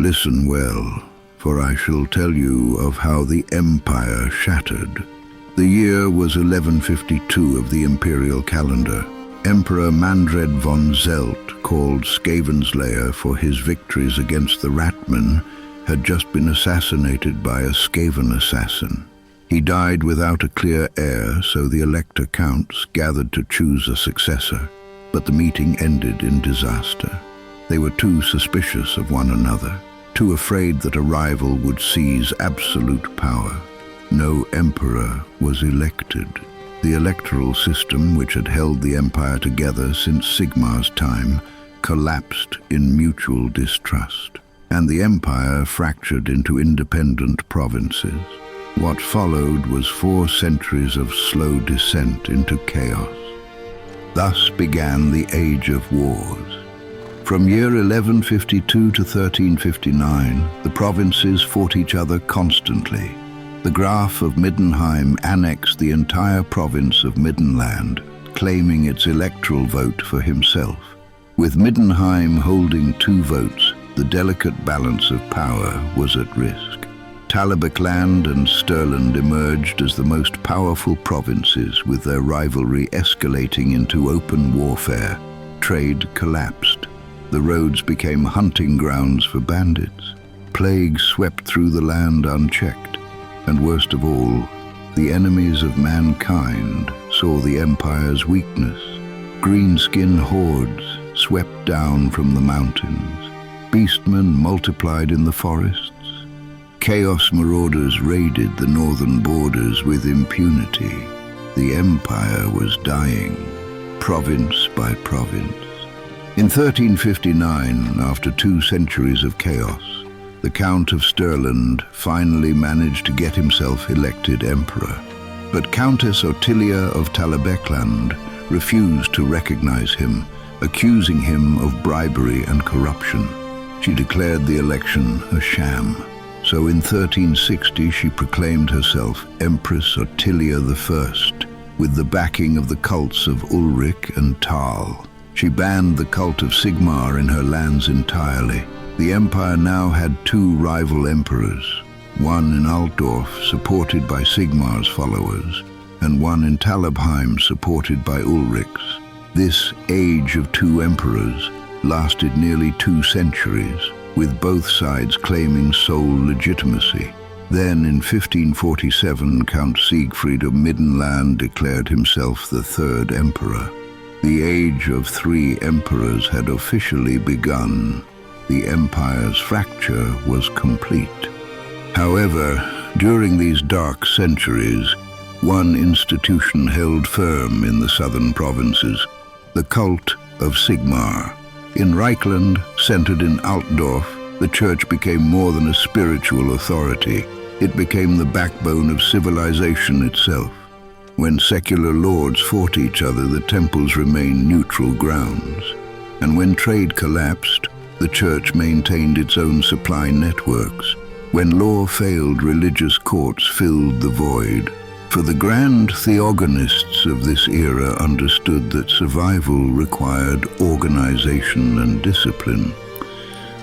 Listen well, for I shall tell you of how the Empire shattered. The year was 1152 of the Imperial calendar. Emperor Mandred von Zelt, called Skavenslayer for his victories against the Ratmen, had just been assassinated by a Skaven assassin. He died without a clear heir, so the elector counts gathered to choose a successor, but the meeting ended in disaster. They were too suspicious of one another, too afraid that a rival would seize absolute power. No emperor was elected. The electoral system, which had held the empire together since Sigmar's time, collapsed in mutual distrust, and the empire fractured into independent provinces. What followed was 4 centuries of slow descent into chaos. Thus began the Age of Wars. From year 1152 to 1359, the provinces fought each other constantly. The Graf of Middenheim annexed the entire province of Middenland, claiming its electoral vote for himself. With Middenheim holding 2 votes, the delicate balance of power was at risk. Tabletop and Sturland emerged as the most powerful provinces, with their rivalry escalating into open warfare. Trade collapsed. The roads became hunting grounds for bandits. Plague swept through the land unchecked. And worst of all, the enemies of mankind saw the empire's weakness. Greenskin hordes swept down from the mountains. Beastmen multiplied in the forests. Chaos marauders raided the northern borders with impunity. The empire was dying, province by province. In 1359, after 2 centuries of chaos, the Count of Sturland finally managed to get himself elected emperor. But Countess Ottilia of Talabecland refused to recognize him, accusing him of bribery and corruption. She declared the election a sham. So in 1360 she proclaimed herself Empress Ottilia I, with the backing of the cults of Ulric and Tal. She banned the Cult of Sigmar in her lands entirely. The empire now had 2 rival emperors, one in Altdorf supported by Sigmar's followers, and one in Talabheim supported by Ulric's. This age of 2 emperors lasted nearly 2 centuries, with both sides claiming sole legitimacy. Then in 1547, Count Siegfried of Middenland declared himself the 3rd emperor. The age of 3 emperors had officially begun. The empire's fracture was complete. However, during these dark centuries, one institution held firm in the southern provinces, the Cult of Sigmar. In Reikland, centered in Altdorf, the church became more than a spiritual authority. It became the backbone of civilization itself. When secular lords fought each other, the temples remained neutral grounds. And when trade collapsed, the church maintained its own supply networks. When law failed, religious courts filled the void. For the Grand Theogonists of this era understood that survival required organization and discipline.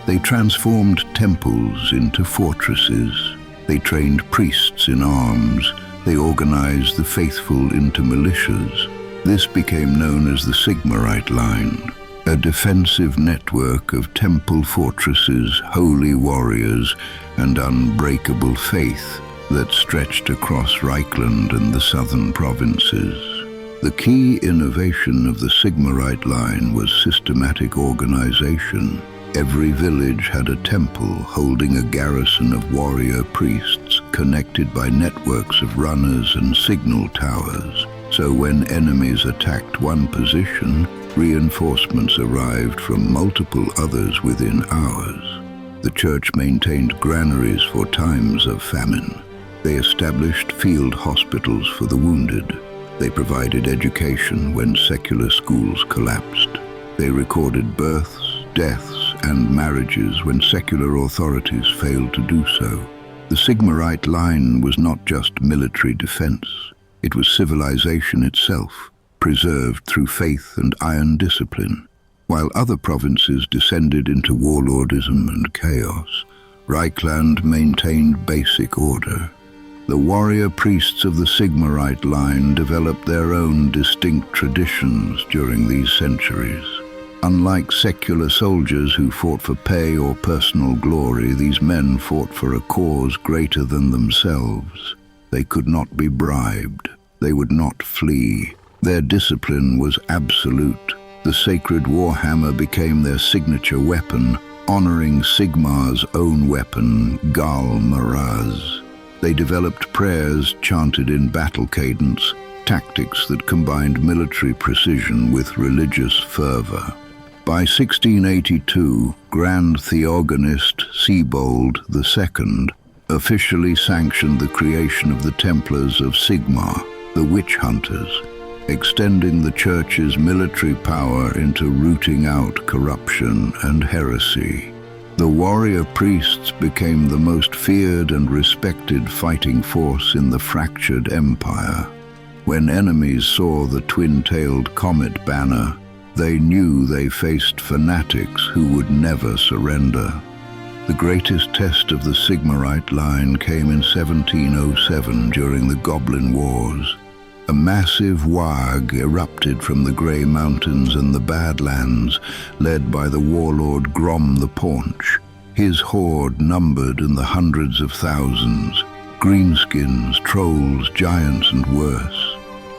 They transformed temples into fortresses. They trained priests in arms. They organized the faithful into militias. This became known as the Sigmarite Line, a defensive network of temple fortresses, holy warriors, and unbreakable faith that stretched across Reikland and the southern provinces. The key innovation of the Sigmarite Line was systematic organization. Every village had a temple holding a garrison of warrior priests connected by networks of runners and signal towers. So when enemies attacked one position, reinforcements arrived from multiple others within hours. The church maintained granaries for times of famine. They established field hospitals for the wounded. They provided education when secular schools collapsed. They recorded births, deaths, and marriages when secular authorities failed to do so. The Sigmarite Line was not just military defense. It was civilization itself, preserved through faith and iron discipline. While other provinces descended into warlordism and chaos, Reikland maintained basic order. The warrior priests of the Sigmarite line developed their own distinct traditions during these centuries. Unlike secular soldiers who fought for pay or personal glory, these men fought for a cause greater than themselves. They could not be bribed. They would not flee. Their discipline was absolute. The sacred warhammer became their signature weapon, honoring Sigmar's own weapon, Gal Maraz. They developed prayers chanted in battle cadence, tactics that combined military precision with religious fervor. By 1682, Grand Theogonist Sibold II officially sanctioned the creation of the Templars of Sigmar, the witch hunters, extending the Church's military power into rooting out corruption and heresy. The warrior priests became the most feared and respected fighting force in the fractured empire. When enemies saw the twin-tailed comet banner, they knew they faced fanatics who would never surrender. The greatest test of the Sigmarite line came in 1707 during the Goblin Wars. A massive Waaagh erupted from the Grey Mountains and the Badlands, led by the warlord Grom the Paunch. His horde numbered in the hundreds of thousands, greenskins, trolls, giants, and worse.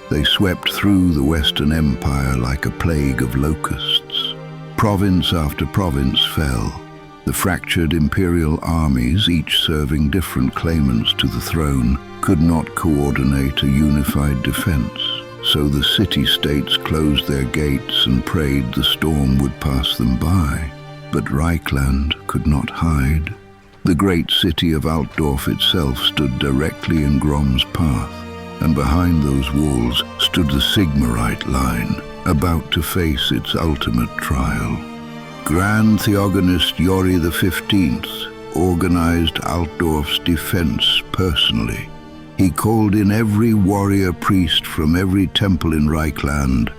They swept through the Western Empire like a plague of locusts. Province after province fell. The fractured Imperial armies, each serving different claimants to the throne, could not coordinate a unified defense. So the city-states closed their gates and prayed the storm would pass them by. But Reikland could not hide. The great city of Altdorf itself stood directly in Grom's path, and behind those walls stood the Sigmarite line, about to face its ultimate trial. Grand Theogonist Yorri XV organized Altdorf's defense personally. He called in every warrior priest from every temple in Reikland,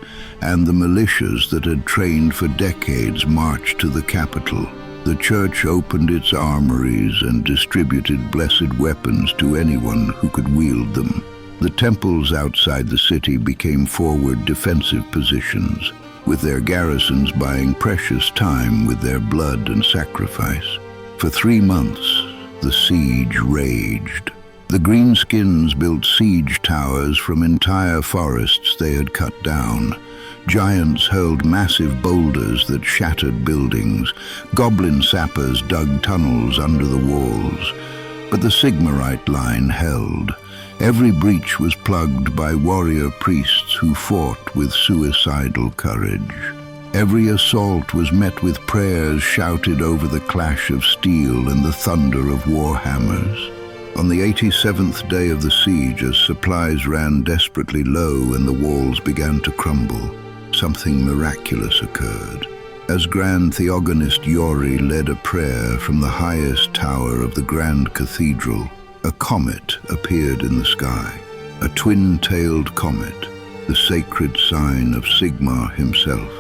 and the militias that had trained for decades marched to the capital. The church opened its armories and distributed blessed weapons to anyone who could wield them. The temples outside the city became forward defensive positions, with their garrisons buying precious time with their blood and sacrifice. For 3 months, the siege raged. The greenskins built siege towers from entire forests they had cut down. Giants hurled massive boulders that shattered buildings. Goblin sappers dug tunnels under the walls. But the Sigmarite line held. Every breach was plugged by warrior priests who fought with suicidal courage. Every assault was met with prayers shouted over the clash of steel and the thunder of warhammers. On the 87th day of the siege, as supplies ran desperately low and the walls began to crumble, something miraculous occurred. As Grand Theogonist Yorri led a prayer from the highest tower of the Grand Cathedral, a comet appeared in the sky, a twin-tailed comet, the sacred sign of Sigmar himself.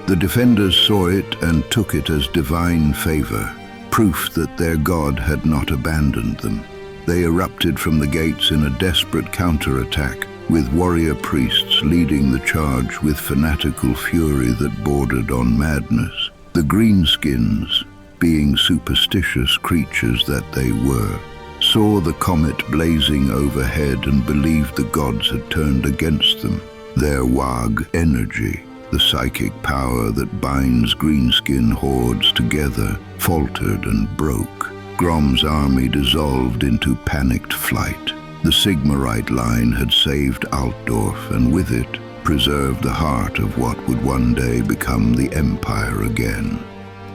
The defenders saw it and took it as divine favor, proof that their god had not abandoned them. They erupted from the gates in a desperate counterattack, with warrior priests leading the charge with fanatical fury that bordered on madness. The greenskins, being superstitious creatures that they were, saw the comet blazing overhead and believed the gods had turned against them. Their Waaagh energy, the psychic power that binds greenskin hordes together, faltered and broke. Grom's army dissolved into panicked flight. The Sigmarite line had saved Altdorf, and with it, preserved the heart of what would one day become the Empire again.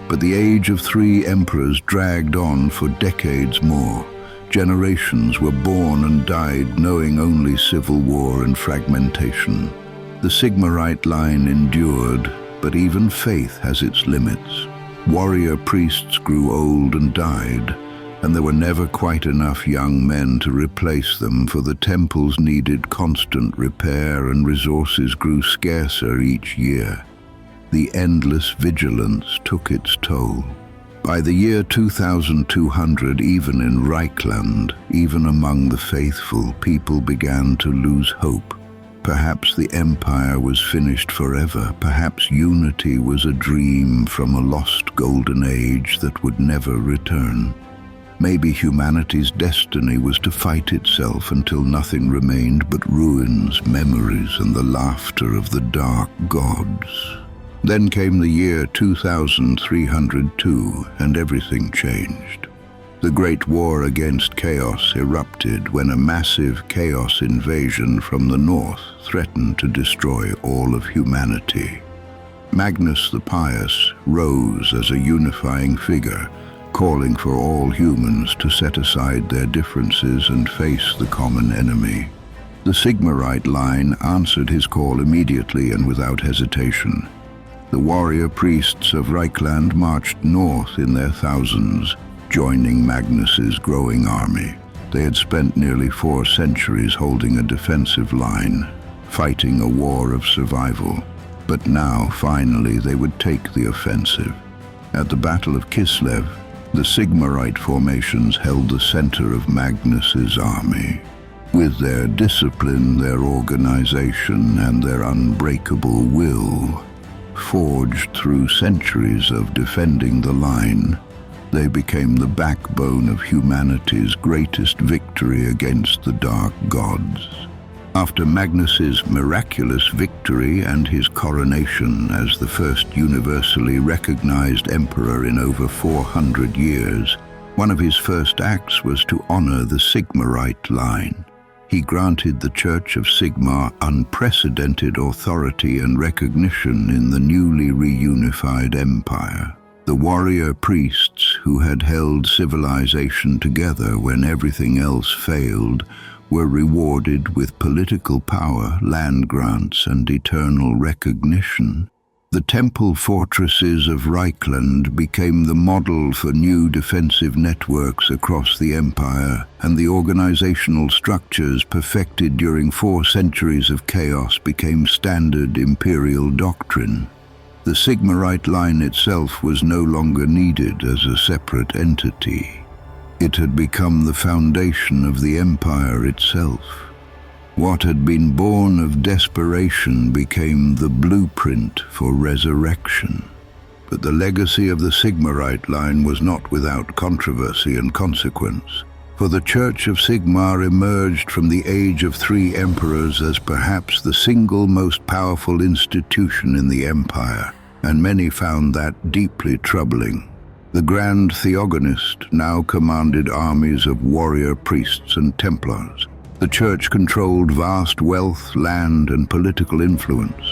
But the age of 3 emperors dragged on for decades more. Generations were born and died knowing only civil war and fragmentation. The Sigmarite line endured, but even faith has its limits. Warrior priests grew old and died, and there were never quite enough young men to replace them, for the temples needed constant repair and resources grew scarcer each year. The endless vigilance took its toll. By the year 2200, even in Reikland, even among the faithful, people began to lose hope. Perhaps the empire was finished forever. Perhaps unity was a dream from a lost golden age that would never return. Maybe humanity's destiny was to fight itself until nothing remained but ruins, memories, and the laughter of the dark gods. Then came the year 2302, and everything changed. The Great War against Chaos erupted when a massive chaos invasion from the north threatened to destroy all of humanity. Magnus the Pious rose as a unifying figure, calling for all humans to set aside their differences and face the common enemy. The Sigmarite Line answered his call immediately and without hesitation. The warrior priests of Reikland marched north in their thousands, joining Magnus's growing army. They had spent nearly 4 centuries holding a defensive line, fighting a war of survival. But now, finally, they would take the offensive. At the Battle of Kislev, the Sigmarite formations held the center of Magnus's army. With their discipline, their organization, and their unbreakable will, forged through centuries of defending the line, they became the backbone of humanity's greatest victory against the dark gods. After Magnus's miraculous victory and his coronation as the first universally recognized emperor in over 400 years, one of his first acts was to honor the Sigmarite Line. He granted the Church of Sigmar unprecedented authority and recognition in the newly reunified empire. The warrior priests who had held civilization together when everything else failed were rewarded with political power, land grants, and eternal recognition. The temple fortresses of Reikland became the model for new defensive networks across the empire, and the organizational structures perfected during 4 centuries of chaos became standard imperial doctrine. The Sigmarite Line itself was no longer needed as a separate entity. It had become the foundation of the empire itself. What had been born of desperation became the blueprint for resurrection. But the legacy of the Sigmarite Line was not without controversy and consequence. For the Church of Sigmar emerged from the Age of 3 Emperors as perhaps the single most powerful institution in the empire, and many found that deeply troubling. The Grand Theogonist now commanded armies of warrior priests and Templars. The Church controlled vast wealth, land, and political influence.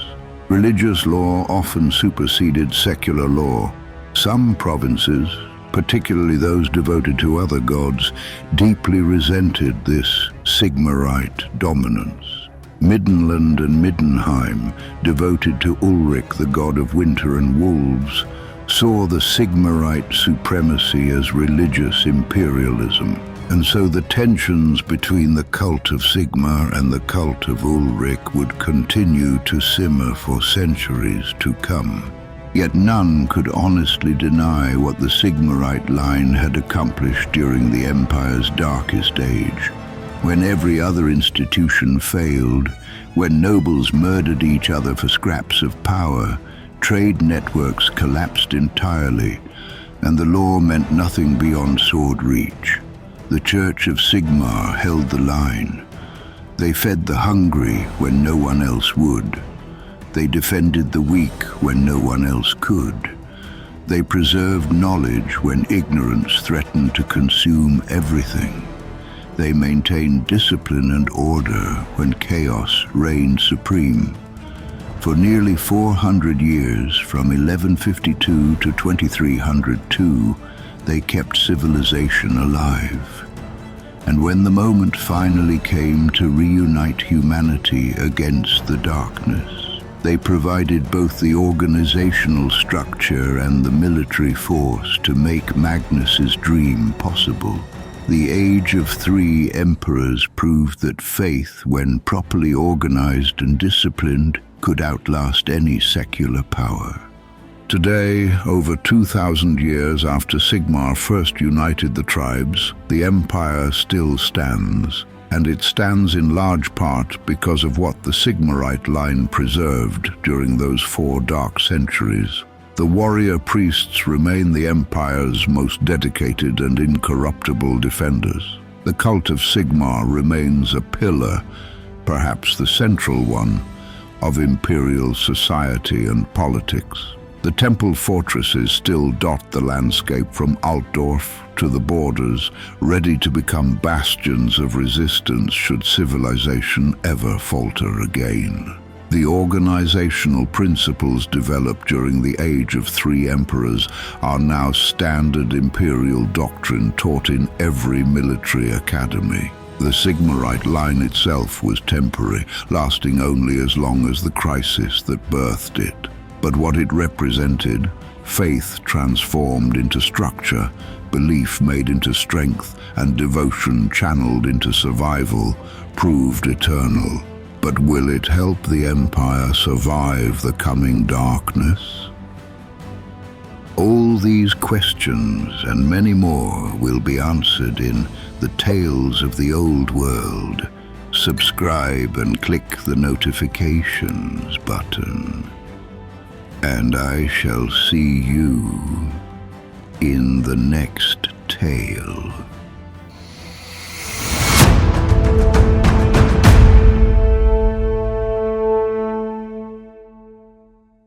Religious law often superseded secular law. Some provinces, particularly those devoted to other gods, deeply resented this Sigmarite dominance. Middenland and Middenheim, devoted to Ulric, the god of winter and wolves, saw the Sigmarite supremacy as religious imperialism. And so the tensions between the Cult of Sigmar and the Cult of Ulric would continue to simmer for centuries to come. Yet none could honestly deny what the Sigmarite Line had accomplished during the Empire's darkest age. When every other institution failed, when nobles murdered each other for scraps of power, trade networks collapsed entirely, and the law meant nothing beyond sword reach. The Church of Sigmar held the line. They fed the hungry when no one else would. They defended the weak when no one else could. They preserved knowledge when ignorance threatened to consume everything. They maintained discipline and order when chaos reigned supreme. For nearly 400 years, from 1152 to 2302, they kept civilization alive. And when the moment finally came to reunite humanity against the darkness, they provided both the organizational structure and the military force to make Magnus's dream possible. The Age of 3 Emperors proved that faith, when properly organized and disciplined, could outlast any secular power. Today, over 2,000 years after Sigmar first united the tribes, the empire still stands, and it stands in large part because of what the Sigmarite Line preserved during those 4 dark centuries. The warrior priests remain the empire's most dedicated and incorruptible defenders. The Cult of Sigmar remains a pillar, perhaps the central one, of Imperial society and politics. The temple fortresses still dot the landscape from Altdorf to the borders, ready to become bastions of resistance should civilization ever falter again. The organizational principles developed during the Age of 3 Emperors are now standard Imperial doctrine taught in every military academy. The Sigmarite Line itself was temporary, lasting only as long as the crisis that birthed it. But what it represented, faith transformed into structure, belief made into strength, and devotion channeled into survival, proved eternal. But will it help the Empire survive the coming darkness? All these questions and many more will be answered in The Tales of the Old World. Subscribe and click the notifications button. And I shall see you